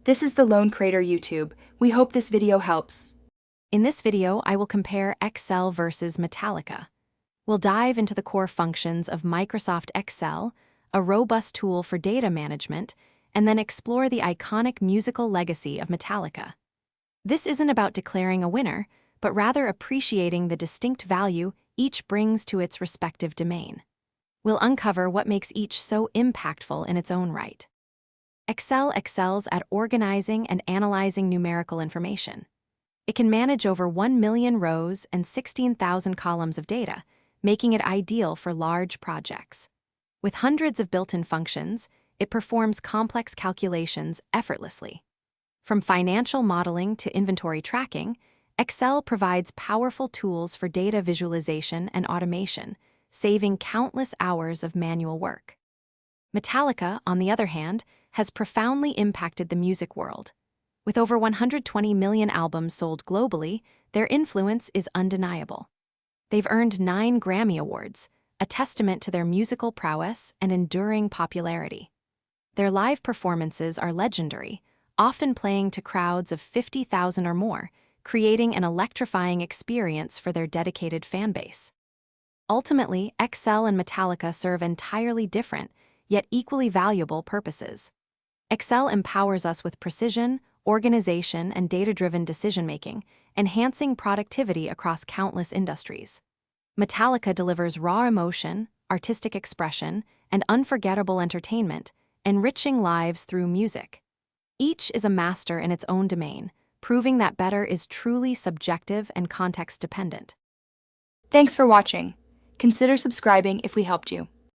This is the Lone Crater YouTube. We hope this video helps. In this video, I will compare Excel versus Metallica. We'll dive into the core functions of Microsoft Excel, a robust tool for data management, and then explore the iconic musical legacy of Metallica. This isn't about declaring a winner, but rather appreciating the distinct value each brings to its respective domain. We'll uncover what makes each so impactful in its own right. Excel excels at organizing and analyzing numerical information. It can manage over 1 million rows and 16,000 columns of data, making it ideal for large projects. With hundreds of built-in functions, it performs complex calculations effortlessly. From financial modeling to inventory tracking, Excel provides powerful tools for data visualization and automation, saving countless hours of manual work. Metallica, on the other hand, has profoundly impacted the music world. With over 120 million albums sold globally, their influence is undeniable. They've earned 9 Grammy Awards, a testament to their musical prowess and enduring popularity. Their live performances are legendary, often playing to crowds of 50,000 or more, creating an electrifying experience for their dedicated fanbase. Ultimately, Excel and Metallica serve entirely different, yet equally valuable purposes. Excel empowers us with precision, organization, and data-driven decision-making, enhancing productivity across countless industries. Metallica delivers raw emotion, artistic expression, and unforgettable entertainment, enriching lives through music. Each is a master in its own domain, proving that better is truly subjective and context-dependent. Thanks for watching. Consider subscribing if we helped you.